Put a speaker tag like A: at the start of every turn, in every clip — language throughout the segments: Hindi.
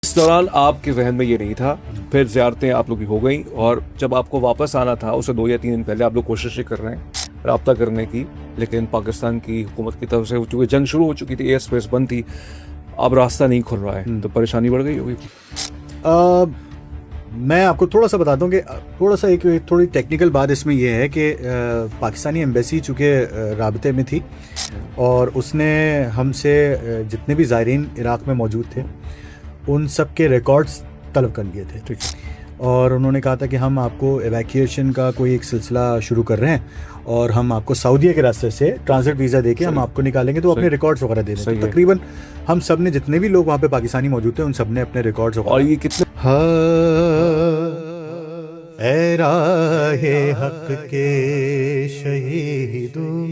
A: इस दौरान आपके जहन में ये नहीं था, फिर ज़ियारतें आप लोग की हो गई और जब आपको वापस आना था उससे 2 या 3 दिन पहले आप लोग कोशिशें कर रहे हैं राब्ता करने की, लेकिन पाकिस्तान की हुकूमत की तरफ से चूँकि जंग शुरू हो चुकी थी, एयर स्पेस बंद थी, अब रास्ता नहीं खुल रहा है, तो परेशानी बढ़ गई होगी।
B: मैं आपको थोड़ा सा बताता हूँ कि थोड़ा सा एक थोड़ी टेक्निकल बात इसमें यह है कि पाकिस्तानी एम्बेसी चूँकि राबते में थी और उसने हमसे जितने भी ज़ायरीन इराक़ में मौजूद थे उन सब के रिकॉर्ड्स तलब कर लिए थे।
A: ठीक है।
B: और उन्होंने कहा था कि हम आपको एवैक्यूएशन का कोई एक सिलसिला शुरू कर रहे हैं और हम आपको सऊदीया के रास्ते से ट्रांजिट वीज़ा देके हम आपको निकालेंगे, तो अपने रिकॉर्ड्स वगैरह दे दें। तो तकरीबन हम सब ने, जितने भी लोग वहाँ पे पाकिस्तानी मौजूद थे, उन सब ने अपने रिकॉर्ड्स वगैरह।
A: और ये कितने
B: ऐ राहे हक के शहीदों,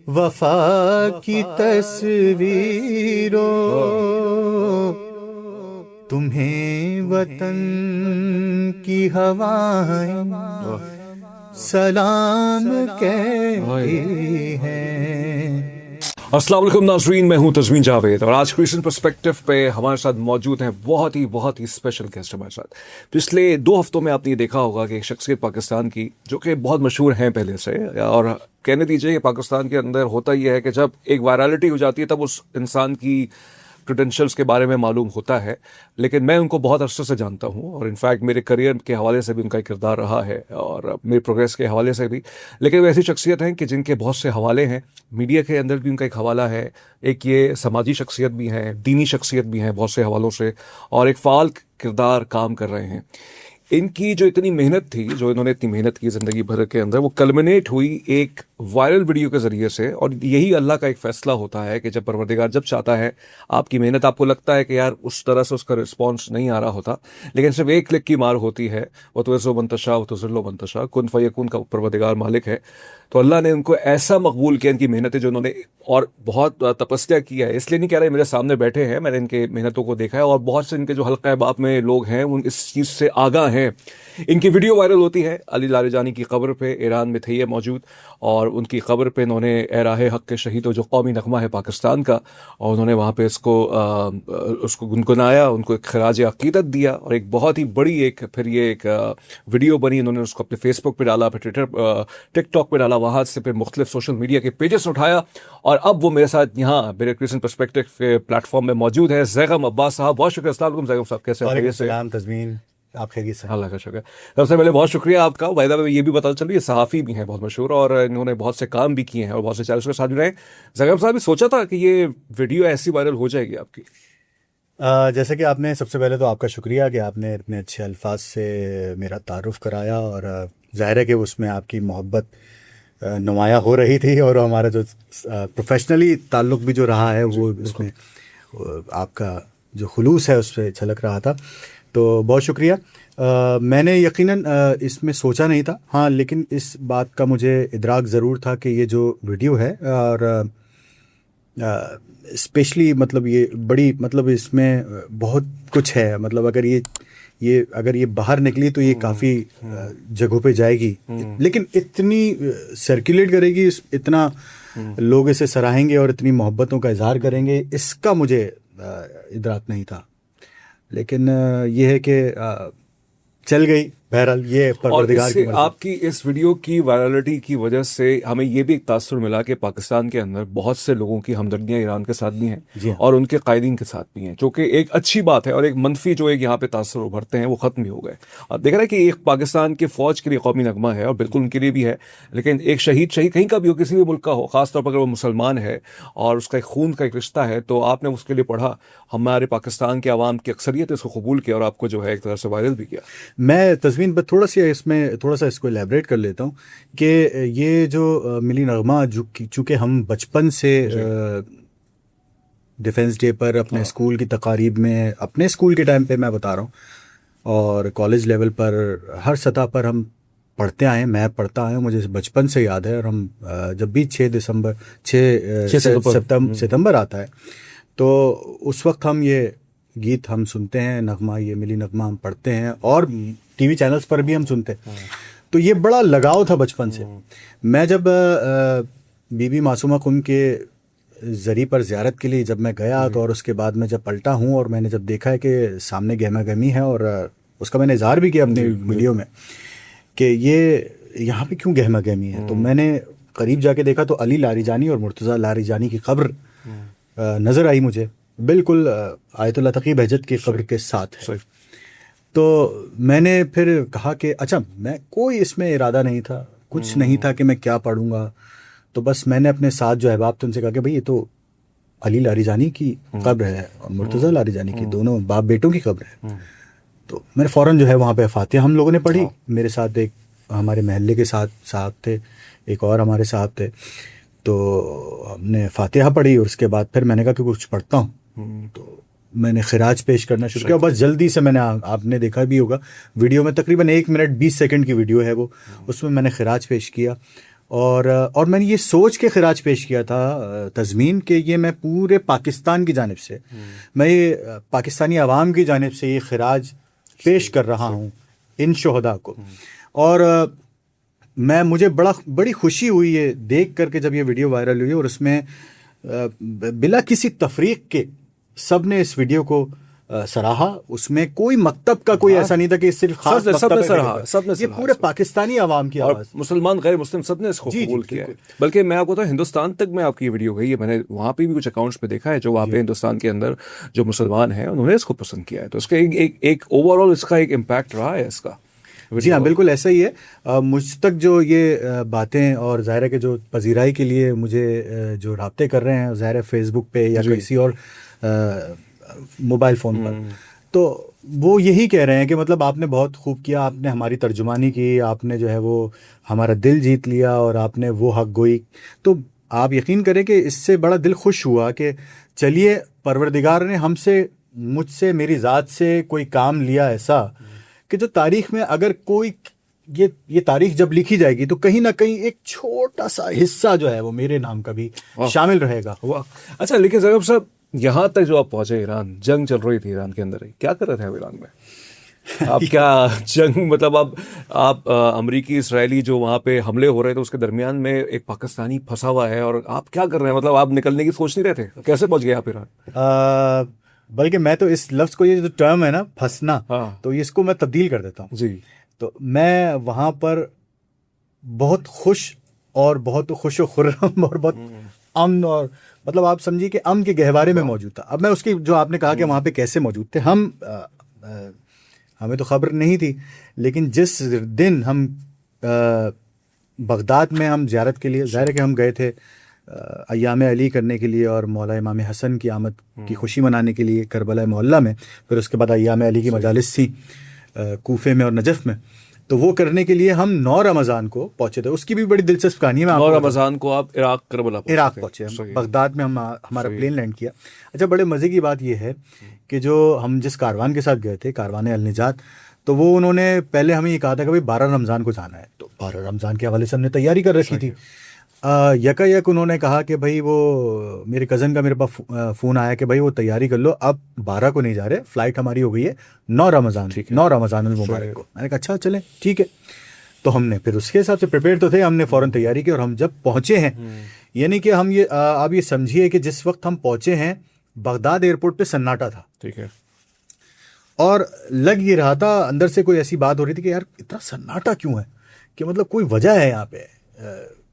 B: वफा की तस्वीरों, तुम्हें वतन की हवाएं सलाम कहती हैं।
A: अस्सलाम वालेकुम नाज़रीन, मैं हूं तज़मीन जावेद और आज क्रिश्चियन पर्सपेक्टिव पे हमारे साथ मौजूद हैं बहुत ही स्पेशल गेस्ट हमारे साथ। पिछले 2 हफ्तों में आपने ये देखा होगा कि एक शख्सियत पाकिस्तान की जो कि बहुत मशहूर हैं पहले से, और कहने दीजिए कि पाकिस्तान के अंदर होता यह है कि जब एक वायरलिटी हो जाती है तब उस इंसान की क्रेडेंशियल्स के बारे में मालूम होता है, लेकिन मैं उनको बहुत अरसे से जानता हूं और इनफैक्ट मेरे करियर के हवाले से भी उनका एक किरदार रहा है और मेरे प्रोग्रेस के हवाले से भी। लेकिन वो ऐसी शख्सियत हैं कि जिनके बहुत से हवाले हैं, मीडिया के अंदर भी उनका एक हवाला है, एक ये समाजी शख्सियत भी हैं, दीनी शख्सियत भी हैं बहुत से हवालों से, और एक फ़ाल किरदार काम कर रहे हैं। इनकी जो इतनी मेहनत थी, जो इन्होंने इतनी मेहनत की ज़िंदगी भर के अंदर, वो कल्मिनेट हुई एक वायरल वीडियो के ज़रिए से। और यही अल्लाह का एक फ़ैसला होता है कि जब परवरदिगार जब चाहता है आपकी मेहनत, आपको लगता है कि यार उस तरह से उसका रिस्पॉन्स नहीं आ रहा होता, लेकिन सिर्फ एक क्लिक की मार होती है। वो तो ऐसो बनतशा, वो तो ज़िल्लो बनतशा, कुन फ़यकून का परवरदिगार मालिक है। तो अल्लाह ने उनको ऐसा मकबूल किया, इनकी मेहनतें जो उन्होंने और बहुत तपस्या किया है। इसलिए नहीं कह रहे, मेरे सामने बैठे हैं, मैंने इनके मेहनतों को देखा है और बहुत से इनके जो हल्का बाप में लोग हैं उन इस चीज़ से आगाह हैं। इनकी वीडियो वायरल होती है अली लारेजानी की कब्र पे, ईरान में थे ये मौजूद, और उनकी कब्र पे इन्होंने ए राहे हक के शहीदों, जो कौमी नगमा है पाकिस्तान का, और उन्होंने वहाँ पे उसको गुनगुनाया, उनको एक खराज अकीदत दिया और एक बहुत ही बड़ी फिर ये एक वीडियो बनी। इन्होंने उसको अपने फेसबुक पे डाला, फिर ट्विटर टिकटॉक पे डाला, वहाँ से फिर मुख्तलिफ सोशल मीडिया के पेजेस उठाया, और अब वो मेरे साथ यहाँ मेरे क्रिश्चियन पर्सपेक्टिव के प्लेटफॉर्म में मौजूद है। ज़ैगम अब्बास साहब, बहुत शुक्रिया। अस्सलाम वालेकुम ज़ैगम साहब, कैसे हैं?
B: तज़मीन, आप खैरियत से?
A: अल्लाह का शुक्र। सबसे पहले बहुत शुक्रिया आपका। वायदा में ये भी पता चल, ये सहाफ़ी भी हैं बहुत मशहूर और इन्होंने बहुत से काम भी किए हैं और बहुत से चैनल्स के साथ जुड़े हैं। ज़ैगम साहब भी सोचा था कि ये वीडियो ऐसी वायरल हो जाएगी आपकी?
B: जैसे कि आपने, सबसे पहले तो आपका शुक्रिया कि आपने इतने अच्छे अल्फाज से मेरा तारुफ़ कराया, और ज़ाहिर है कि उसमें आपकी मोहब्बत नुमायाँ हो रही थी, और हमारा जो प्रोफेशनली ताल्लुक़ भी जो रहा है वो उसमें आपका जो खुलूस है उस पर झलक रहा था। तो बहुत शुक्रिया। मैंने यकीनन इसमें सोचा नहीं था, हाँ, लेकिन इस बात का मुझे इदराक ज़रूर था कि ये जो वीडियो है, और स्पेशली मतलब ये बड़ी, मतलब इसमें बहुत कुछ है, मतलब अगर ये बाहर निकली तो ये काफ़ी जगहों पे जाएगी, लेकिन इतनी सर्कुलेट करेगी, इतना लोग इसे सराहेंगे और इतनी मोहब्बतों का इजहार करेंगे, इसका मुझे इदराक नहीं था। लेकिन ये है कि चल गई, बहरहाल ये परवरदिगार की मर्ज़ी।
A: आपकी इस वीडियो की वायरलिटी की वजह से हमें ये भी एक तासुर मिला कि पाकिस्तान के अंदर बहुत से लोगों की हमदर्दियाँ ईरान के साथ भी हैं और उनके कायदीन के साथ भी हैं, जो कि एक अच्छी बात है, और एक मनफी जो एक यहाँ पे तासुर उभरते हैं वो ख़त्म भी हो गए। अब देख रहे हैं कि एक पाकिस्तान के फ़ौज के लिए कौमी नगमा है और बिल्कुल उनके लिए भी है, लेकिन एक शहीद कहीं का भी हो, किसी भी मुल्क का हो, ख़ासतौर पर अगर वो मुसलमान है और उसका एक खून का एक रिश्ता है, तो आपने उसके लिए पढ़ा, हमारे पाकिस्तान के अवाम की अक्सरियत इसको कबूल किया और आपको जो है एक तरह से वायरल भी किया।
B: मैं तज़मीन पर थोड़ा सा इसको एलैबोरेट कर लेता हूँ कि ये जो मिली नगमा, चूँकि हम बचपन से डिफेंस डे पर अपने स्कूल की तकारीब में, अपने स्कूल के टाइम पे मैं बता रहा हूँ, और कॉलेज लेवल पर हर सतह पर हम पढ़ते आए हैं, मैं पढ़ता आया हूँ, मुझे बचपन से याद है। और हम जब भी 6 सितंबर आता है तो उस वक्त हम ये गीत हम सुनते हैं, नगमा, ये मिली नगमा हम पढ़ते हैं, और टीवी चैनल्स पर भी हम सुनते हैं। तो ये बड़ा लगाव था बचपन से। मैं जब बीबी मासूमा कुम के ज़री पर ज़ियारत के लिए जब मैं गया तो और उसके बाद मैं जब पलटा हूँ और मैंने जब देखा है कि सामने गहमा गहमी है और उसका मैंने इजहार भी किया अपने वीडियो में कि ये यहाँ पे क्यों गहमा गहमी है, तो मैंने करीब जाके देखा तो अली लारीजानी और मुर्तज़ा लारीजानी की कब्र नज़र आई मुझे, बिल्कुल आयतुल्लाह तकी बहजत की कब्र के साथ है। तो मैंने फिर कहा कि अच्छा, मैं कोई इसमें इरादा नहीं था, कुछ नहीं था कि मैं क्या पढ़ूंगा, तो बस मैंने अपने साथ जो अहबाब थे उनसे कहा कि भाई ये तो अली लारीजानी की कब्र है और मुर्तज़ा लारीजानी की, दोनों बाप बेटों की कब्र है। तो मैंने फ़ौरन जो है वहाँ पे फातिहा हम लोगों ने पढ़ी, मेरे साथ एक हमारे महल्ले के साथ साहब थे, एक और हमारे साहब थे, तो हमने फातिहा पढ़ी और उसके बाद फिर मैंने कहा कि कुछ पढ़ता हूँ, तो मैंने खिराज पेश करना शुरू किया। बस जल्दी से मैंने आपने देखा भी होगा वीडियो में, तकरीबन 1 मिनट 20 सेकंड की वीडियो है वो, उसमें मैंने खिराज पेश किया और मैंने ये सोच के खिराज पेश किया था तज़मीन कि ये मैं पूरे पाकिस्तान की जानिब से, मैं ये पाकिस्तानी आवाम की जानिब से ये खिराज पेश कर रहा हूँ इन शोहदा को। और मुझे बड़ी खुशी हुई ये देख करके जब ये वीडियो वायरल हुई और उसमें बिला किसी तफरीक के सब ने इस वीडियो को सराहा। उसमें कोई मकतब का कोई ऐसा नहीं था कि सिर्फ खास
A: सबने सराहा, सबने
B: ये पूरे पाकिस्तानी आवाम की आवाज़,
A: मुसलमान गैर मुस्लिम सबने इसको कबूल किया है। बल्कि मैं आपको तो हिंदुस्तान तक में आपकी ये वीडियो गई है, मैंने वहाँ पे भी कुछ अकाउंट्स पे देखा है जो वहाँ पे हिंदुस्तान के अंदर जो मुसलमान हैं उन्होंने इसको पसंद किया है, तो इसका एक ओवरऑल इसका एक इम्पैक्ट रहा है इसका।
B: जी हाँ, बिल्कुल ऐसा ही है। मुझ तक जो ये बातें और ज़ाहिर है कि जो पजीराई के लिए मुझे जो राब्ते कर रहे हैं ज़ाहिर है फेसबुक पे या किसी और मोबाइल फ़ोन पर, तो वो यही कह रहे हैं कि मतलब आपने बहुत खूब किया, आपने हमारी तर्जुमानी की, आपने जो है वो हमारा दिल जीत लिया और आपने वो हक गोई। तो आप यकीन करें कि इससे बड़ा दिल खुश हुआ कि चलिए परवरदिगार ने मुझसे मेरी ज़ात से कोई काम लिया ऐसा कि जो तारीख में अगर कोई ये तारीख जब लिखी जाएगी तो कहीं ना कहीं एक छोटा सा हिस्सा जो है वो मेरे नाम का भी शामिल रहेगा।
A: अच्छा, लेकिन ज़ैनब साहब यहाँ तक जो आप पहुंचे, ईरान जंग चल रही थी ईरान के अंदर ही, क्या कर रहे थे आप ईरान में? आप क्या जंग मतलब आप अमरीकी इसराइली जो वहाँ पे हमले हो रहे थे उसके दरमियान में एक पाकिस्तानी फंसा हुआ है और आप क्या कर रहे हैं? मतलब आप निकलने की सोच नहीं रहे थे? कैसे पहुंच गए आप ईरान?
B: बल्कि मैं तो इस लफ्ज़ को, ये जो टर्म है ना फंसना, तो इसको मैं तब्दील कर देता हूँ जी। तो मैं वहाँ पर बहुत खुश और बहुत खुश व खुर्रम और बहुत अमन और मतलब आप समझिए कि अमन के गहवारे में मौजूद था। अब मैं उसकी जो आपने कहा कि वहाँ पे कैसे मौजूद थे, हमें तो खबर नहीं थी, लेकिन जिस दिन हम बगदाद में हम ज़ियारत के लिए, ज़ाहिर है कि हम गए थे अय्याम अली करने के लिए और मौला इमाम हसन की आमद की खुशी मनाने के लिए करबला मोहल्ला में, फिर उसके बाद अय्याम अली की मजालिस थी कूफे में और नजफ़ में, तो वो करने के लिए हम 9 रमज़ान को पहुंचे थे। उसकी भी बड़ी दिलचस्प कहानी है।
A: 9 रमज़ान को आप इराक
B: पहुंचे, हम बगदाद में हमारा प्लेन लैंड किया। अच्छा, बड़े मज़े की बात यह है कि जो हम जिस कारवान के साथ गए थे, कारवान अल-निजात, तो वो उन्होंने पहले हमें ये कहा था कि भाई 12 रमज़ान को जाना है, तो 12 रमज़ान के हवाले से हमने तैयारी कर रखी थी। यकायक उन्होंने कहा कि भाई वो मेरे कज़न का मेरे पास फ़ोन आया कि भाई वो तैयारी कर लो, अब 12 को नहीं जा रहे, फ़्लाइट हमारी हो गई है 9 रमज़ान मुबारक को। मैंने कहा अच्छा चलें ठीक है। तो हमने फिर उसके हिसाब से प्रिपेयर तो थे, हमने फ़ौरन तैयारी की और हम जब पहुँचे हैं, यानी कि हम आप ये समझिए कि जिस वक्त हम पहुँचे हैं बगदाद एयरपोर्ट पर सन्नाटा था, ठीक है, और लग ये रहा था अंदर से कोई ऐसी बात हो रही थी कि यार इतना सन्नाटा क्यों है, कि मतलब कोई वजह है यहाँ पे।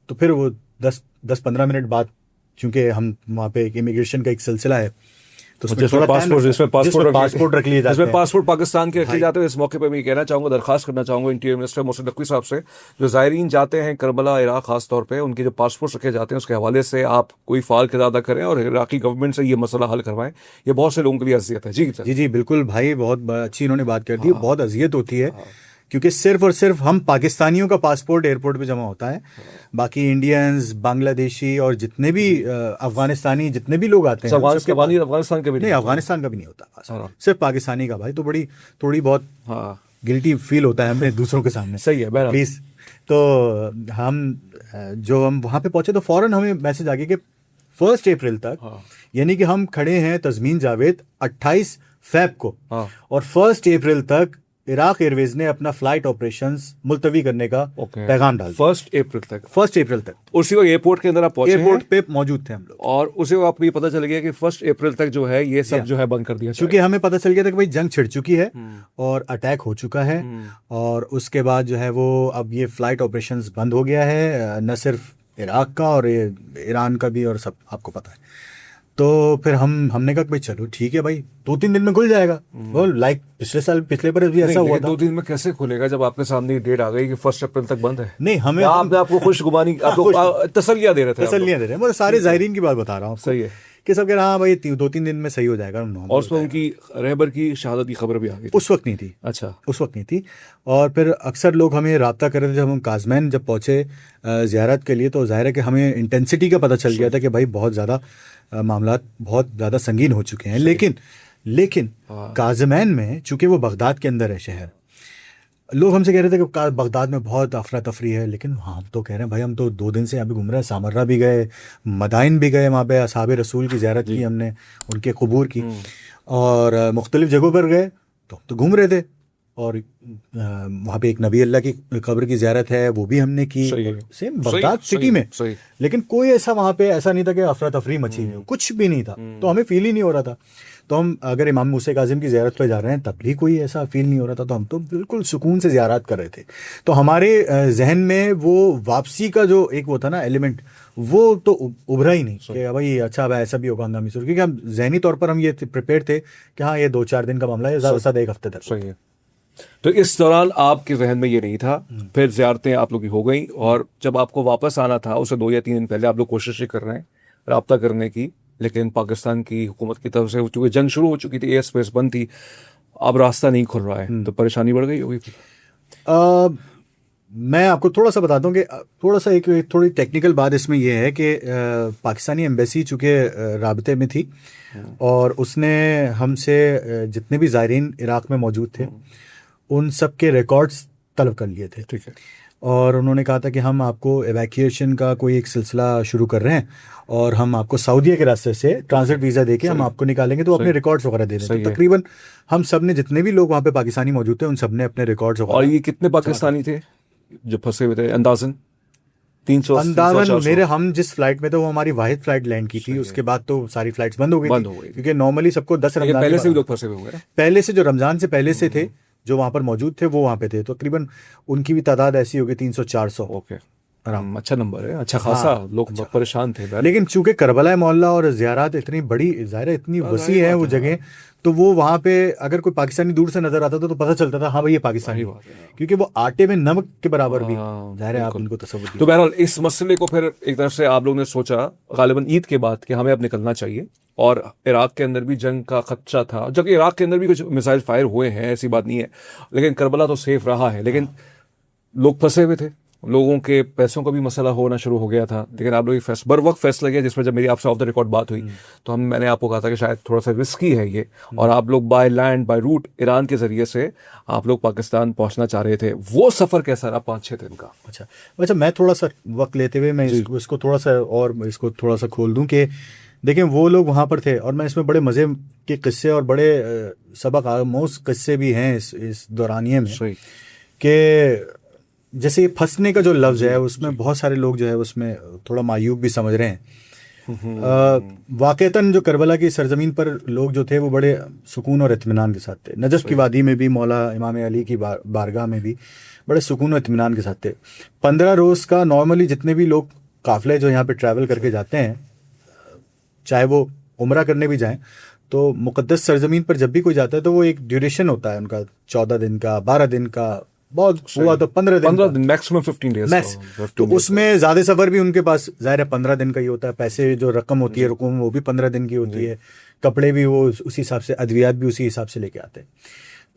B: तो फिर वो 10-15 मिनट बाद, चूंकि हम वहाँ पे एक इमिग्रेशन का एक सिलसिला है, तो
A: जिसमें पासपोर्ट
B: रख लिए जाते हैं,
A: पासपोर्ट पाकिस्तान के रख लिए जाते हैं। इस मौके पे मैं कहना चाहूँगा, दरखास्त करना चाहूँगा इंटीरियर मिनिस्टर मोहसिन नकवी साहब से, जो ज़ायरीन जाते हैं करबला इराक खास तौर पे, उनके जो पासपोर्ट रखे जाते हैं उसके हवाले से आप कोई फ़ाल किरादा करें और इराकी गवर्नमेंट से ये मसला हल करवाएं। ये बहुत से लोगों के लिए अजियत है।
B: जी बिल्कुल भाई, बहुत अच्छी इन्होंने बात कर दी। बहुत अजियत होती है क्योंकि सिर्फ और सिर्फ हम पाकिस्तानियों का पासपोर्ट एयरपोर्ट पे जमा होता है, बाकी इंडियंस, बांग्लादेशी और जितने भी अफगानिस्तानी जितने भी लोग आते हैं,
A: अफगानिस्तान का भी नहीं,
B: अफगानिस्तान का भी नहीं होता, सिर्फ पाकिस्तानी का। भाई तो थोड़ी बहुत गिल्टी फील होता है हमें दूसरों के सामने।
A: सही है
B: प्लीज। तो हम वहाँ पे पहुंचे तो फौरन हमें मैसेज आ गया कि 1 अप्रैल तक, यानी कि हम खड़े हैं तज़मीन जावेद 28 फ़रवरी को, और 1 अप्रैल तक इराक एयरवेज ने अपना फ्लाइट ऑपरेशंस मुलतवी करने का पैगाम डाल दिया
A: 1 अप्रैल तक।
B: 1 अप्रैल तक।
A: उसी वक्त एयरपोर्ट के अंदर आप पहुंचे
B: एयरपोर्ट पे मौजूद थे हम लोग,
A: और उसी वक्त आपको ये पता चल गया कि 1 अप्रैल तक जो है ये सब जो है बंद कर दिया
B: क्योंकि हमें पता चल गया था कि भाई जंग छिड़ चुकी है और अटैक हो चुका है, और उसके बाद जो है वो अब ये फ्लाइट ऑपरेशंस बंद हो गया है, न सिर्फ इराक का और ये ईरान का भी, और सब आपको पता है। तो फिर हमने कहा कि भाई चलो ठीक है भाई, 2-3 दिन में खुल जाएगा। वो लाइक पिछले बार भी ऐसा हुआ था।
A: 2 दिन में कैसे खुलेगा जब आपके सामने डेट आ गई कि 1 अप्रैल तक बंद है?
B: नहीं, हमें
A: आपको खुशगुमानी, आपको तसल्लियां दे रहे थे।
B: तसल्लियां दे रहे हैं, मतलब सारे जायरीन की बात बता रहा हूँ।
A: सही है
B: कि सब कह रहा हाँ भाई 2-3 दिन में सही हो जाएगा।
A: और उसमें उनकी रहबर की शहादत की खबर भी आ गई।
B: उस वक्त नहीं थी।
A: अच्छा,
B: उस वक्त नहीं थी। और फिर अक्सर लोग हमें राब्ता कर रहे थे जब हम काजमैन जब पहुंचे ज़ियारत के लिए, तो जाहिर है कि हमें इंटेंसिटी का पता चल गया था कि भाई बहुत ज़्यादा मामला बहुत ज़्यादा संगीन हो चुके हैं। लेकिन काजमैन में चूंकि वो बगदाद के अंदर है शहर, लोग हमसे कह रहे थे कि बगदाद में बहुत अफरा तफरी है, लेकिन हम तो कह रहे हैं भाई हम तो 2 दिन से यहाँ पे घूम रहे हैं। सामर्रा भी गए, मदाइन भी गए, वहाँ पे असहाबे रसूल की ज़ियारत की हमने, उनके क़ुबूर की, और मुख्तलिफ़ जगहों पर गए तो घूम रहे थे। और वहाँ पे एक नबी अल्लाह की कब्र की ज़ियारत है, वो भी हमने की, सेम बगदाद सिटी में। लेकिन कोई ऐसा वहाँ पे ऐसा नहीं था कि अफरा तफरी मची है, कुछ भी नहीं था। तो हमें फील ही नहीं हो रहा था। तो हम अगर इमाम मूसा काज़िम की ज़ियारत पे जा रहे हैं तब भी कोई ऐसा फील नहीं हो रहा था। तो हम तो बिल्कुल सुकून से ज़ियारत कर रहे थे। तो हमारे जहन में वो वापसी का जो एक वो था ना एलिमेंट, वो तो उभरा ही नहीं कि भाई अच्छा भाई ऐसा भी होगा हंगामी सूरत, क्योंकि हम जहनी तौर पर हम ये प्रिपेयर थे कि हाँ ये 2-4 दिन का मामला है, ज़्यादा से ज़्यादा 1 हफ्ते तक।
A: सही है। तो इस दौरान आपके जहन में ये नहीं था, फिर ज़ियारतें आप लोग की हो गई, और जब आपको वापस आना था उससे 2 या 3 दिन पहले आप लोग कोशिश कर रहे हैं रब्ता करने की, लेकिन पाकिस्तान की हुकूमत की तरफ से चूँकि जंग शुरू हो चुकी थी, एयर स्पेस बंद थी, अब रास्ता नहीं खुल रहा है, तो परेशानी बढ़ गई होगी।
B: मैं आपको थोड़ा सा बताता हूँ कि थोड़ा सा एक थोड़ी टेक्निकल बात इसमें यह है कि पाकिस्तानी एम्बेसी चूँकि राबते में थी, और उसने हमसे जितने भी ज़ायरीन इराक़ में मौजूद थे उन सब के रिकॉर्ड्स तलब कर लिए थे।
A: ठीक है।
B: और उन्होंने कहा था कि हम आपको एवैक्यूएशन का कोई एक सिलसिला शुरू कर रहे हैं, और हम आपको सऊदीया के रास्ते से ट्रांजिट वीज़ा देके हम आपको निकालेंगे, तो अपने रिकॉर्ड्स वगैरह दे दें। तो तकरीबन हम सब ने, जितने भी लोग वहाँ पे पाकिस्तानी मौजूद थे, उन सब ने अपने रिकॉर्ड्स वगैरह।
A: और ये कितने पाकिस्तानी थे जो फंसे हुए थे अंदाजन? 300
B: अंदाजन मेरे, हम जिस फ्लाइट में थे वो हमारी वाहिद फ्लाइट लैंड की थी, उसके बाद तो सारी फ्लाइट्स बंद हो गई थी, क्योंकि नॉर्मली सबको 10 रमजान
A: पहले से भी लोग फंसे हुए हैं।
B: पहले से जो रमजान से पहले से थे जो वहाँ पर मौजूद थे वो वहाँ पे थे, तो तकरीबन उनकी भी तादाद ऐसी होगी 300-400।
A: ओके, अच्छा नंबर है, अच्छा खासा लोग परेशान थे।
B: लेकिन चूंकि करबला मोहल्ला और ज़ियारत इतनी बड़ी, ज़ाहिर इतनी वसी है वो जगह, तो वो वहाँ पे अगर कोई पाकिस्तानी दूर से नजर आता था तो पता चलता था हाँ भाई ये पाकिस्तानी, क्योंकि वो आटे में नमक के बराबर भी, ज़ाहिर है आप उनको तस्वीर।
A: तो बहरहाल इस मसले को फिर एक तरफ से आप लोगों ने सोचा गालिबन ईद के बाद कि हमें अब निकलना चाहिए, और इराक़ के अंदर भी जंग का खदशा था, जबकि इराक़ के अंदर भी कुछ मिसाइल फायर हुए हैं, ऐसी बात नहीं है, लेकिन करबला तो सेफ रहा है। लेकिन लोग फंसे हुए थे, लोगों के पैसों का भी मसला होना शुरू हो गया था। लेकिन आप लोग बर वक्त फैसला किया, जिसमें जब मेरी आपसे ऑफ द रिकॉर्ड बात हुई तो मैंने आपको कहा था कि शायद थोड़ा सा रिस्की है ये, और आप लोग by land by route Iran के ज़रिए से आप लोग पाकिस्तान पहुंचना चाह रहे थे। वो सफ़र कैसा रहा 5-6 दिन का?
B: अच्छा, मैं थोड़ा सा वक्त लेते हुए मैं इसको थोड़ा सा और इसको थोड़ा सा खोल दूँ कि देखें वो लोग वहाँ पर थे, और मैं इसमें बड़े मज़े के किस्से और बड़े सबक आमोज़ किस्से भी हैं इस दौरानिए में, कि जैसे ये फंसने का जो लफ्ज़ है उसमें बहुत सारे लोग जो है उसमें थोड़ा मायूब भी समझ रहे हैं। वाक़तन जो करबला की सरजमीन पर लोग जो थे वो बड़े सुकून और इत्मीनान के साथ थे। नजफ़ की वादी में भी, मौला इमाम अली की बारगाह में भी बड़े सुकून और इत्मीनान के साथ थे। 15 रोज़ का नॉर्मली जितने भी लोग काफ़िले जो यहाँ पे ट्रैवल करके जाते हैं, चाहे वो उम्रा करने भी जाएं, तो मुक़द्दस सरजमीन पर जब भी कोई जाता है तो वो एक ड्यूरेशन होता है उनका, 14 दिन का, 12 दिन का, बहुत हुआ तो 15 दिन,
A: मैक्सिमम 15 डेज।
B: तो उसमें ज़्यादा सफ़र भी उनके पास ज़ाहिर है 15 दिन का ही होता है। पैसे जो रकम होती है रकूम वो भी 15 दिन की होती है, कपड़े भी वो उसी हिसाब से, अद्वियात भी उसी हिसाब से लेके आते हैं।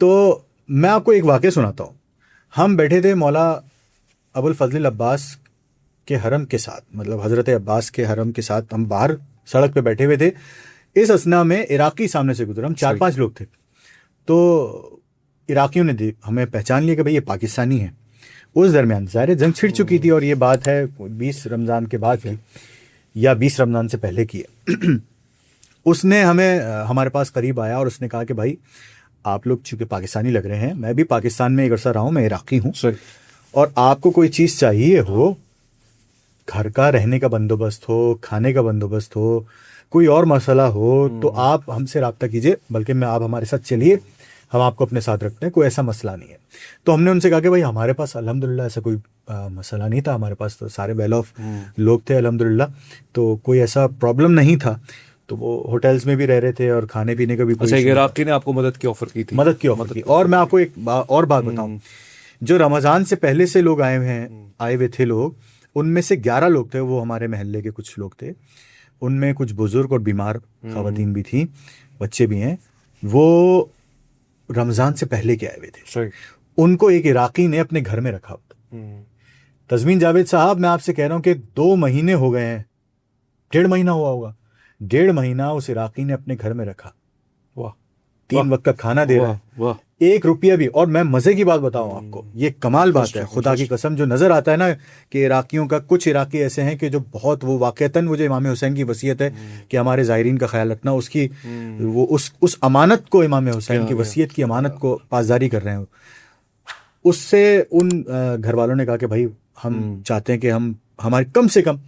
B: तो मैं आपको एक वाक़या सुनाता हूँ। हम बैठे थे मौला अबुल फजल अब्बास के हरम के साथ, मतलब हज़रत अब्बास के हरम के साथ हम बाहर सड़क पे बैठे हुए थे। इस असना में इराकी सामने से गुजरा, हम 4-5 लोग थे। तो इराकियों ने हमें पहचान लिया कि भाई ये पाकिस्तानी है। उस दरमियान ज़ाहिर जंग छिड़ चुकी थी, और ये बात है 20 रमज़ान के बाद की या 20 रमज़ान से पहले की है। उसने हमें हमारे पास करीब आया और उसने कहा कि भाई आप लोग चूंकि पाकिस्तानी लग रहे हैं, मैं भी पाकिस्तान में एक अरसा रहा हूँ, मैं इराकी हूँ,
A: सही।
B: और आपको कोई चीज़ चाहिए हो, घर का रहने का बंदोबस्त हो, खाने का बंदोबस्त हो, कोई और मसला हो, तो आप हमसे रब्ता कीजिए, बल्कि मैं आप हमारे साथ चलिए, हम आपको अपने साथ रखते हैं, कोई ऐसा मसला नहीं है। तो हमने उनसे कहा कि भाई हमारे पास अल्हम्दुलिल्लाह ऐसा कोई मसला नहीं था, हमारे पास तो सारे वेल ऑफ लोग थे अल्हम्दुलिल्लाह, तो कोई ऐसा प्रॉब्लम नहीं था। तो वो होटल्स में भी रह रहे थे और खाने पीने का भी कोई
A: अच्छा,
B: issue नहीं था।
A: इराकी ने आपको मदद की ऑफर की थी?
B: मदद की ऑफर की। और मैं आपको एक और बात बताऊं, जो रमज़ान से पहले से लोग आए हुए थे लोग, उनमें से 11 लोग थे, वो हमारे महल्ले के कुछ लोग थे, उनमें कुछ बुजुर्ग और बीमार खवातीन भी थी, बच्चे भी हैं, वो रमज़ान से पहले के आए हुए थे।
A: सही।
B: उनको एक इराकी ने अपने घर में रखा। तज़मीन जावेद साहब, मैं आपसे कह रहा हूँ कि 2 महीने हो गए हैं, 1.5 महीना हुआ होगा, 1.5 महीना उस इराकी ने अपने घर में रखा।
A: वाह।
B: 3 वक्त का खाना दे रहा है,
A: वाह।
B: 1 रुपया भी। और मैं मजे की बात बताऊं आपको, ये कमाल बात है, खुदा की कसम, जो नजर आता है ना कि इराकियों का, कुछ इराकी ऐसे हैं कि जो बहुत, वो वाकईतन वो जो इमाम हुसैन की वसीयत है कि हमारे ज़ायरीन का ख्याल रखना, उसकी वो उस अमानत को, इमाम हुसैन की वसीयत की अमानत को पासदारी कर रहे हैं। उससे उन घर वालों ने कहा कि भाई हम चाहते हैं कि हम हमारे कम से कम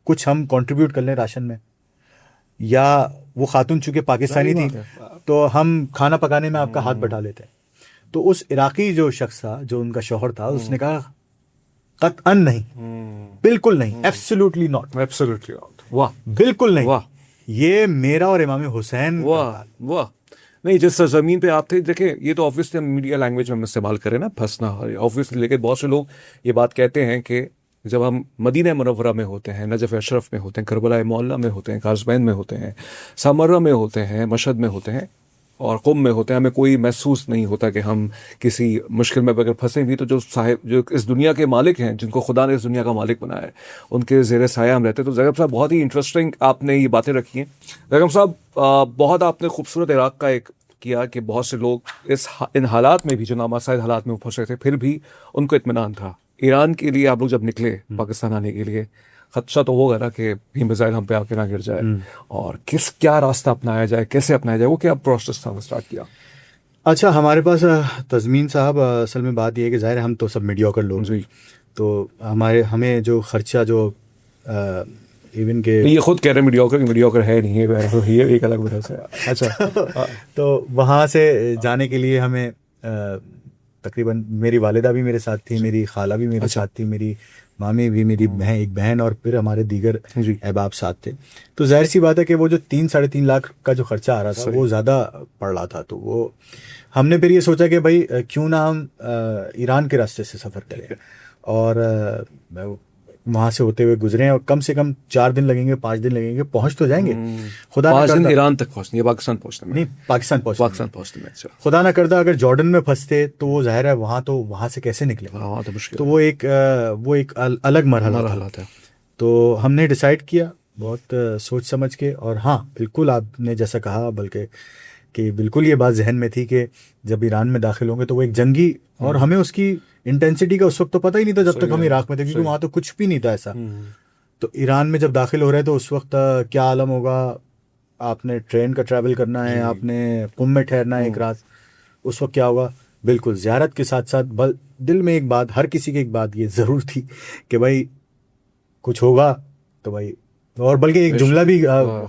B: कुछ हम कंट्रीब्यूट कर लें राशन में, या वो खातून चूंकि पाकिस्तानी थी तो हम खाना पकाने में आपका हाथ बटा लेते हैं। तो उस इराकी जो शख्स था, जो उनका शौहर था, उसने कहा कतअन नहीं, बिल्कुल नहीं, एब्सोल्युटली नॉट,
A: एब्सोल्युटली नॉट। वाह।
B: बिल्कुल नहीं।
A: वाह।
B: ये मेरा और इमाम हुसैन।
A: वाह वाह। नहीं, जिस ज़मीन पे आप थे, देखें, ये तो ऑब्वियसली हम मीडिया लैंग्वेज में हम इस्तेमाल करें ना, फंसना ऑब्वियसली, लेकिन बहुत से लोग ये बात कहते हैं कि जब हम मदीना मुनव्वरा में होते हैं, नजफ़ अशरफ में होते हैं, करबला मोहल्ला में होते हैं, काज़बैन में होते हैं, सामर्रा में होते हैं, मशहद में होते हैं और कुम में होते हैं, हमें कोई महसूस नहीं होता कि हम किसी मुश्किल में अगर फंसे भी, तो जो साहिब, जो इस दुनिया के मालिक हैं, जिनको खुदा ने इस दुनिया का मालिक बनाया है, उनके ज़ेर साया हम रहते हैं। तो जैकब साहब, बहुत ही इंटरेस्टिंग आपने ये बातें रखी हैं। जैकब साहब, बहुत आपने खूबसूरत इराक़ का एक किया कि बहुत से लोग इन हालात में भी, जो नामासाइद हालात में फंस रहे थे, फिर भी उनको इत्मीनान था। ईरान के लिए आप लोग जब निकले पाकिस्तान आने के लिए, खदशा तो होगा ना कि भी मिसाइल हम पे आके ना गिर जाए, और क्या रास्ता अपनाया जाए, कैसे अपनाया जाए, वो क्या प्रोसेस था, वो स्टार्ट किया?
B: अच्छा, हमारे पास तज़मीन साहब, असल में बात यह है कि ज़ाहिर हम तो सब मीडियोकर लोग जी, तो हमें जो खर्चा, जो इवन के,
A: ये खुद कह रहे मीडियोकर है नहीं है, ये एक अलग बहस है। अच्छा।
B: तो वहाँ से जाने के लिए हमें तकरीबन, मेरी वालिदा भी मेरे साथ थी, मेरी खाला भी मेरे साथ थी, मेरी मामी भी, मेरी एक बहन, और फिर हमारे दीगर अहबाब साथ थे। तो जाहिर सी बात है कि वो जो 3-3.5 लाख का जो खर्चा आ रहा था, वो ज़्यादा पड़ रहा था। तो वो हमने फिर ये सोचा कि भाई क्यों ना हम ईरान के रास्ते से सफ़र करें, और वहाँ से होते हुए गुजरे, और कम से कम 4 दिन लगेंगे, 5 दिन लगेंगे, पहुँच तो जाएंगे। खुदा
A: 5 दिन ईरान तक पहुँचने, पाकिस्तान पहुँचने में
B: नहीं, पाकिस्तान पहुँचने में।
A: अच्छा।
B: खुदा ना करता अगर जॉर्डन में फंसते तो वो ज़ाहिर है वहाँ से कैसे निकले,
A: वहाँ तो मुश्किल।
B: तो वो एक अलग मरहला था। तो हमने डिसाइड किया बहुत सोच समझ के, और हाँ, बिल्कुल आपने जैसा कहा, बल्कि कि बिल्कुल ये बात जहन में थी कि जब ईरान में दाखिल होंगे तो वो एक जंगी, और हमें उसकी इंटेंसिटी का उस वक्त तो पता ही नहीं था जब तक हम इराक में थे, क्योंकि वहाँ तो कुछ भी नहीं था ऐसा। तो ईरान में जब दाखिल हो रहे हैं तो उस वक्त क्या आलम होगा, आपने ट्रेन का ट्रैवल करना है, आपने कुम में ठहरना है एक रात, उस वक्त क्या होगा। बिल्कुल ज़ियारत के साथ साथ दिल में एक बात, हर किसी की एक बात ये ज़रूर थी कि भाई कुछ होगा तो भाई, और बल्कि एक जुमला भी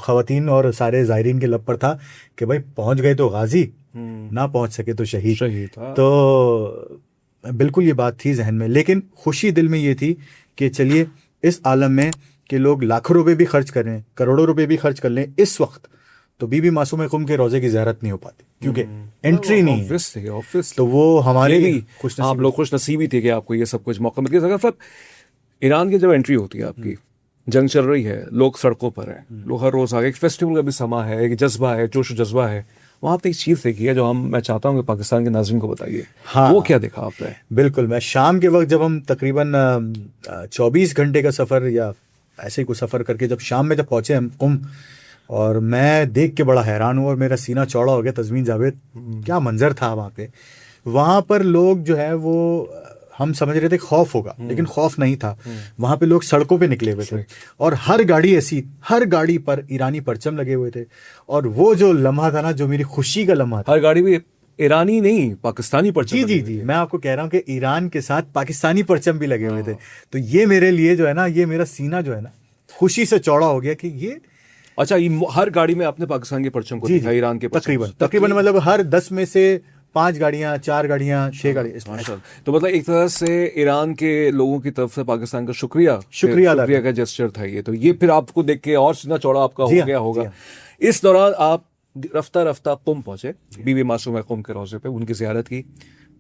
B: ख़वातीन और सारे ज़ायरीन के लब पर था कि भाई पहुंच गए तो गाजी, ना पहुंच सके तो शहीद। तो बिल्कुल ये बात थी जहन में, लेकिन खुशी दिल में ये थी कि चलिए इस आलम में कि लोग लाखों रुपए भी खर्च कर रहे हैं, करोड़ों रुपए भी खर्च कर लें इस वक्त, तो बीबी मासूम कुम के रोज़े की ज़ियारत नहीं हो पाती, क्योंकि एंट्री नहीं है। तो वो हमारे
A: भी, आप लोग खुश नसीबी थे कि आपको ये सब कुछ मौका मिल गया। सब ईरान की जब एंट्री होती है आपकी, जंग चल रही है, लोग सड़कों पर हैं, लोग हर रोज़ आगे, एक फेस्टिवल का भी समा है, एक जज्बा है, जोश जज्बा है, वहाँ पे एक चीज़ देखी है जो मैं चाहता हूँ कि पाकिस्तान के नाज़रीन को बताइए। हाँ, वो क्या देखा आपने?
B: बिल्कुल, मैं शाम के वक्त जब हम तकरीबन 24 घंटे का सफ़र या ऐसे ही कुछ सफ़र करके जब शाम में पहुँचे हम कुम, और मैं देख के बड़ा हैरान हुआ और मेरा सीना चौड़ा हो गया। तज़मीन जावेद, क्या मंजर था वहाँ पे। वहाँ पर लोग जो है वो, हम समझ रहे थे खौफ होगा, लेकिन खौफ नहीं था। वहाँ पे लोग सड़कों पे निकले हुए थे, और हर गाड़ी पर ईरानी परचम लगे हुए थे। और वो जो लम्हा था ना, जो मेरी खुशी का लम्हा था,
A: हर गाड़ी भी ईरानी नहीं, पाकिस्तानी परचम
B: जी
A: लगे
B: जी
A: हुए
B: जी,
A: थे।
B: मैं आपको कह रहा हूँ कि ईरान के साथ पाकिस्तानी परचम भी लगे हुए थे। तो ये मेरे लिए जो है ना, ये मेरा सीना जो है ना खुशी से चौड़ा हो गया कि ये,
A: अच्छा, ये हर गाड़ी में आपने पाकिस्तान के परचम को
B: जी
A: देखा,
B: जी,
A: ईरान के परचम
B: तकरीबन तकरीबन मतलब हर 10 में से 5 गाड़ियां, 4 गाड़ियां, 6 गाड़ियां इसमें।
A: माशाल्लाह। तो मतलब एक तरह से ईरान के लोगों की तरफ से पाकिस्तान का शुक्रिया
B: शुक्रिया अदा
A: शुक्रिया का जेस्चर था ये। तो ये फिर आपको देख के और सीना चौड़ा आपका
B: जी
A: हो
B: हाँ,
A: गया
B: जी
A: होगा।
B: हाँ।
A: इस दौरान आप रफ्ता रफ्ता कुम पहुंचे, बीवी मासूमा कुम के रोजे पे उनकी जियारत की।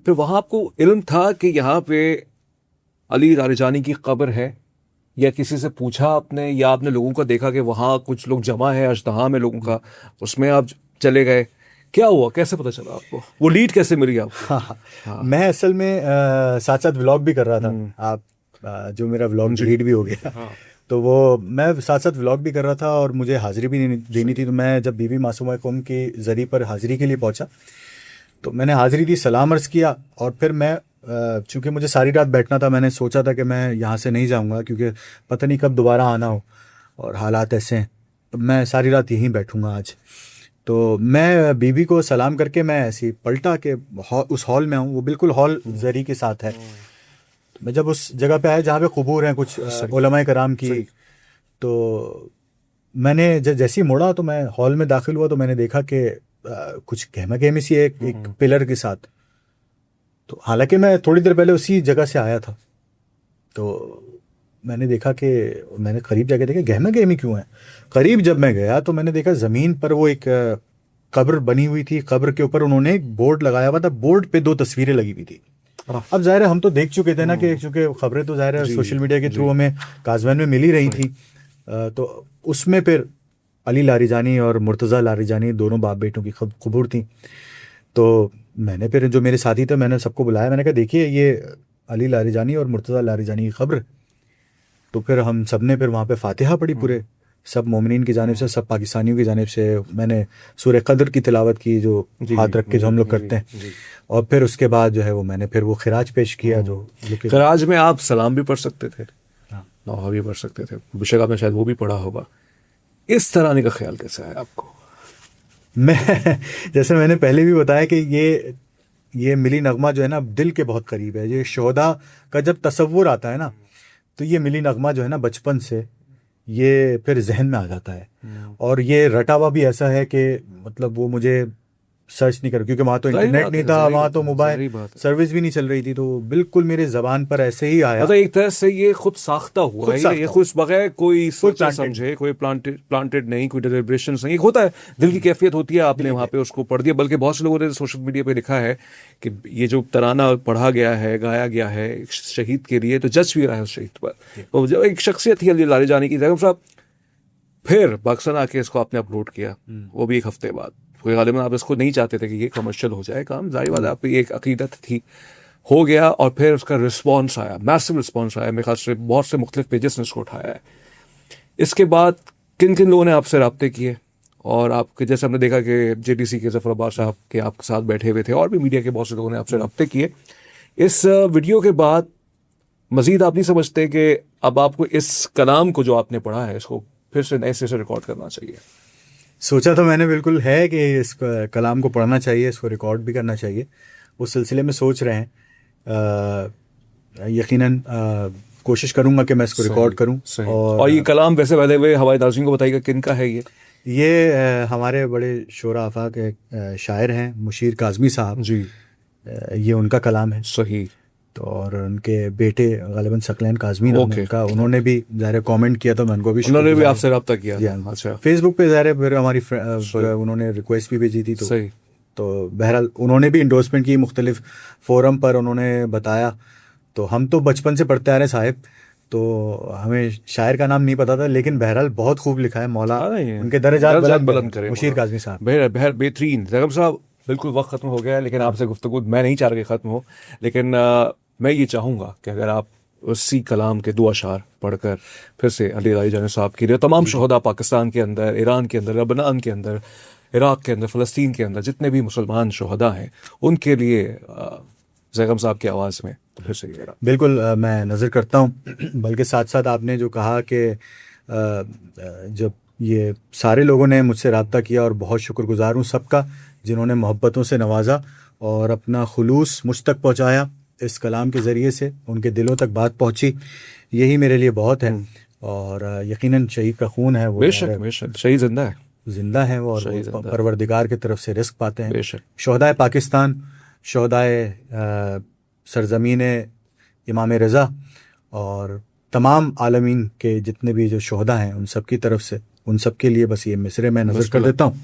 A: फिर वहां आपको इल्म था कि यहाँ पे अली लारिजानी की कब्र है, या किसी से पूछा आपने, या आपने लोगों को देखा कि वहां कुछ लोग जमा है अजदहा में लोगों का, उसमें आप चले गए? क्या हुआ, कैसे पता चला आपको, वो लीड कैसे मिली आपको?
B: हाँ हाँ, मैं असल में साथ साथ व्लॉग भी कर रहा था। आप जो मेरा व्लॉग डिलीट भी हो गया, तो वो मैं साथ साथ व्लॉग भी कर रहा था और मुझे हाजिरी भी देनी थी। तो मैं जब बीबी मासूमा कुम की जरी पर हाजिरी के लिए पहुंचा, तो मैंने हाजिरी दी, सलाम अर्ज़ किया, और फिर मैं चूंकि मुझे सारी रात बैठना था, मैंने सोचा था कि मैं यहाँ से नहीं जाऊँगा क्योंकि पता नहीं कब दोबारा आना हो और हालात ऐसे हैं, तो मैं सारी रात यहीं बैठूँगा आज। तो मैं बीबी को सलाम करके मैं ऐसे ही पलटा के उस हॉल में हूँ, वो बिल्कुल हॉल जरी के साथ है। तो मैं जब उस जगह पे आया जहाँ पे कबूर हैं कुछ उलमाए कराम की, तो मैंने जैसे ही मुड़ा तो मैं हॉल में दाखिल हुआ, तो मैंने देखा कि कुछ गहमा गहमी सी है एक पिलर के साथ। तो हालांकि मैं थोड़ी देर पहले उसी जगह से आया था, तो मैंने देखा कि मैंने करीब जाके देखा गहमा गहमी क्यों है। करीब जब मैं गया तो मैंने देखा ज़मीन पर वो एक कब्र बनी हुई थी। कब्र के ऊपर उन्होंने एक बोर्ड लगाया हुआ था, बोर्ड पे 2 तस्वीरें लगी हुई थी। अब जाहिर है हम तो देख चुके थे ना कि चूंकि खबरें तो जाहिर है सोशल मीडिया के थ्रू हमें काज़वैन में मिल ही रही थी। तो उसमें फिर अली लारिजानी और मुर्तज़ा लारिजानी दोनों बाप बेटों की कब्र थी। तो मैंने फिर जो मेरे साथी थे, मैंने सबको बुलाया, मैंने कहा देखिए ये अली लारिजानी और मुर्तज़ा लारिजानी की खब्र। तो फिर हम सब ने फिर वहाँ पे फातिहा पढ़ी, पूरे सब मोमिनीन की जानिब से, सब पाकिस्तानियों की जानिब से। मैंने सूरह कद्र की तिलावत की, जो हाथ रख के जो हम लोग करते हैं। और फिर उसके बाद जो है वो मैंने फिर वो खिराज पेश किया। जो
A: खिराज में आप सलाम भी पढ़ सकते थे, नौहा भी पढ़ सकते थे, बेशक आपने शायद वो भी पढ़ा होगा। इस तरह आने का ख्याल कैसे आया आपको?
B: मैं जैसे मैंने पहले भी बताया कि ये मिली नगमा जो है ना दिल के बहुत करीब है। ये शोहदा का जब तसव्वुर आता है ना, तो ये मिली नगमा जो है ना बचपन से ये फिर जहन में आ जाता है। और ये रटा हुआ भी ऐसा है कि मतलब वो मुझे सर्च नहीं कर, क्योंकि वहाँ तो इंटरनेट नहीं था, वहाँ तो मोबाइल सर्विस भी नहीं चल रही थी, तो बिल्कुल मेरे जबान पर ऐसे ही आया।
A: मतलब एक तरह से ये खुद साख्ता हुआ है, ये खुद बगैर कोई सोचा समझे, कोई प्लांटेड नहीं, कोई डेलिब्रेशन नहीं। एक होता है दिल की कैफियत होती है, आपने वहाँ पे उसको पढ़ दिया। बल्कि बहुत से लोगों ने सोशल मीडिया पे लिखा है कि ये जो तराना पढ़ा गया है, गाया गया है शहीद के लिए, तो जज भी रहा है उस शहीद पर। तो जब एक शख्सियत थी अली लारिजानी की, जैगम साहब, फिर पाकिस्तान आके इसको आपने अपलोड किया, वो भी 1 हफ्ते बाद। कोई गालिबन आप इसको नहीं चाहते थे कि ये कमर्शियल हो जाए काम, जाहिर बात है आपकी एक अकीदत थी, हो गया। और फिर उसका रिस्पॉन्स आया, मैसिव रिस्पॉन्स आया, मेरे ख्याल से बहुत से मुख्तलिफ पेजेस ने इसको उठाया है। इसके बाद किन किन लोगों ने आपसे रब्ते किए? और आपके जैसे हमने देखा कि JTC के जफर अब्बास साहब के आपके साथ बैठे हुए थे, और भी मीडिया के बहुत से लोगों ने आपसे रब्ते किए। इस वीडियो के बाद मजीद आप नहीं समझते कि अब आपको इस कलाम को जो आपने पढ़ा है इसको फिर से नए सिरे से रिकॉर्ड करना चाहिए?
B: सोचा तो मैंने बिल्कुल है कि इस कलाम को पढ़ना चाहिए, इसको रिकॉर्ड भी करना चाहिए। उस सिलसिले में सोच रहे हैं। यकीनन कोशिश करूंगा कि मैं इसको रिकॉर्ड करूं।
A: और ये कलाम वैसे पहले हुए हवाई नाज़रीन को बताइएगा किन का है
B: ये हमारे बड़े शोरा आफाक के शायर हैं मुशीर काज़मी साहब
A: जी।
B: ये उनका कलाम है।
A: सही।
B: तो और उनके बेटे गालिबन सकलैन काज़मी नाम है उनका, उन्होंने भी ज़ाहिर कमेंट किया, तो मैं उनको भी
A: उन्होंने भी आपसे रब्ता किया?
B: अच्छा, फेसबुक पे ज़ाहिर फिर हमारी उन्होंने रिक्वेस्ट भी भेजी थी। तो बहरहाल उन्होंने भी इंडोर्समेंट की, मुख्तलिफ फोरम पर उन्होंने बताया। तो हम तो बचपन से पढ़ते आ रहे साहिब, तो हमें शायर का नाम नहीं पता था, लेकिन बहरहाल बहुत खूब लिखा है। मौला उनके दर्जात बुलंद करे मुशीर काज़मी साहब।
A: बेहतरीन। जैगम साहब, बिल्कुल वक्त खत्म हो गया है, लेकिन आपसे गुफ्तगू मैं नहीं चाह रहा कि खत्म हो, लेकिन मैं ये चाहूँगा कि अगर आप उसी कलाम के 2 अशार पढ़कर फिर से अली लारिजानी साहब के लिए, तमाम शहदा पाकिस्तान के अंदर, ईरान के अंदर, लबनान के अंदर, इराक़ के अंदर, फ़लस्तीन के अंदर, जितने भी मुसलमान शहदा हैं, उनके लिए जैगम साहब की आवाज़ में फिर से ये
B: बिल्कुल मैं नज़र करता हूँ। बल्कि साथ साथ आपने जो कहा कि जब ये सारे लोगों ने मुझसे रब्ता किया, और बहुत शुक्रगुजार हूँ सबका जिन्होंने मोहब्बतों से नवाजा और अपना खुलूस मुझ तक पहुँचाया इस कलाम के ज़रिए से, उनके दिलों तक बात पहुँची, यही मेरे लिए बहुत है। और यकीनन शहीद का खून है वो,
A: बेशक बेशक शहीद जिंदा है,
B: जिंदा है वो, और
A: शहीद
B: वो
A: जिंदा है।
B: परवरदिगार की तरफ से रिस्क पाते हैं।
A: बेशक
B: शोहदाए पाकिस्तान, शोहदाए सरज़मीन इमाम रज़ा और तमाम आलमीन के जितने भी जो शोहदा हैं उन सब की तरफ से, उन सब के लिए बस ये मिसरे मैं नज़र कर देता हूँ।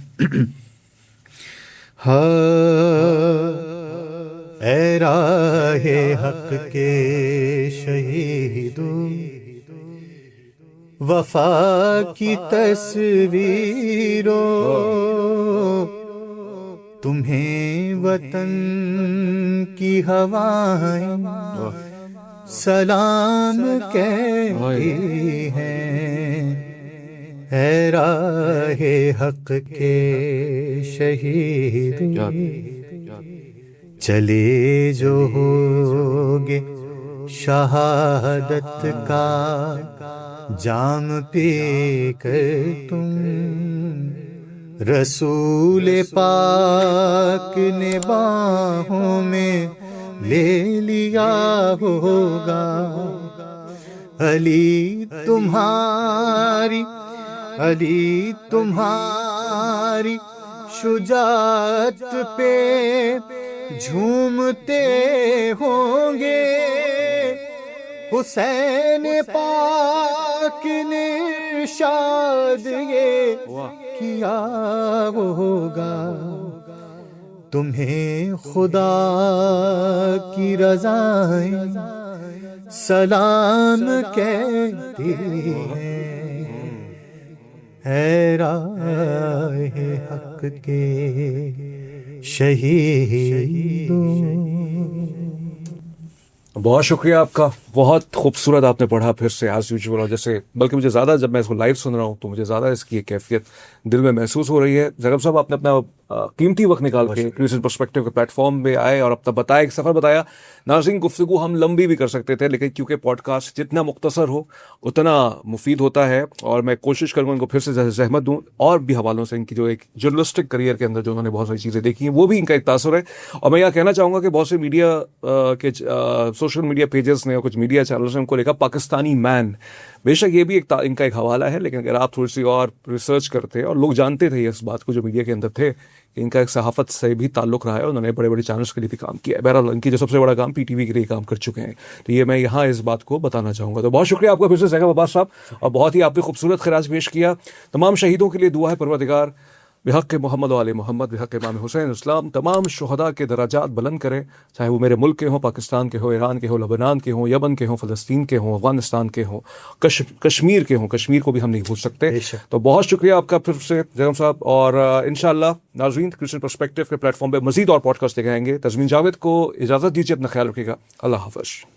B: हाँ ऐ राहे हक के शहीदों, वफा की तस्वीरों, तुम्हें वतन की हवाएं सलाम कहती हैं। है राहे हक के शहीद चले जो होगे शहादत का जाम पी कर तुम, रसूल पाक ने बाहों में ले लिया होगा। अली तुम्हारी शुजाअत पे झूमते होंगे। हुसैन पाक ने इरशाद ये किया होगा। तुम्हें खुदा की रज़ाएं सलाम कहती हैं। है राहे हक के शहीदों।
A: बहुत शुक्रिया आपका, बहुत खूबसूरत आपने पढ़ा फिर से एज यूजुअल। और जैसे बल्कि मुझे ज़्यादा, जब मैं इसको लाइव सुन रहा हूँ तो मुझे ज़्यादा इसकी एक कैफियत दिल में महसूस हो रही है। जगब साहब आपने अपना कीमती वक्त निकाल के क्रिएशन पर्सपेक्टिव के प्लेटफॉर्म पे आए और अपना बताया, एक सफ़र बताया। नाज़रीन, गुफ्तगू हम लंबी भी कर सकते थे, लेकिन क्योंकि पॉडकास्ट जितना मुख्तसर हो उतना मुफीद होता है। और मैं कोशिश करूँगा इनको फिर से जहमत दूँ और भी हवालों से, इनकी जो एक जर्नलिस्टिक करियर के अंदर जो उन्होंने बहुत सारी चीज़ें देखी हैं वो भी इनका एक तासुर है। और मैं यह कहना चाहूँगा कि बहुत से मीडिया के सोशल मीडिया पेजेस ने और कुछ मीडिया चैनल्स ने उनको लिखा पाकिस्तानी मैन। बेशक ये भी इनका एक हवाला है, लेकिन अगर आप थोड़ी सी और रिसर्च करते और लोग जानते थे इस बात को जो मीडिया के अंदर थे कि इनका एक सहाफ़त से भी ताल्लुक़ रहा है, उन्होंने बड़े बड़े चैनल्स के लिए भी काम किया है। बहरहाल इनकी जो सबसे बड़ा काम पीटीवी के लिए काम कर चुके हैं, तो ये मैं यहाँ इस बात को बताना चाहूँगा। तो बहुत शुक्रिया आपका फिर से ज़ैकब अब्बास साहब, और बहुत ही आपने खूबसूरत खिराज पेश किया। तमाम शहीदों के लिए दुआ है परवरदिगार बिहक़ मोहम्मद व आले मोहम्मद बिहक़ इमाम हुसैन इस्लाम तमाम शुहदा के दराजात बुलंद करें, चाहे वो मेरे मुल्क के हों, पाकिस्तान के हों, ईरान के हों, लबनान के हों, यमन के हों, फ़लस्तीन के हों, अफ़गानिस्तान के हों, कश्मीर के हों। कश्मीर को भी हम नहीं भूल सकते। तो बहुत शुक्रिया आपका फिर से जगम साहब। और इंशाअल्लाह नाज़रीन, क्रिएशन पर्सपेक्टिव के प्लेटफॉर्म पर मज़ीद और पॉडकास्ट लेके आएंगे। तज़मीन जावेद को इजाज़त दीजिए, अपना ख्याल रखिएगा। अल्लाह हाफ़िज़।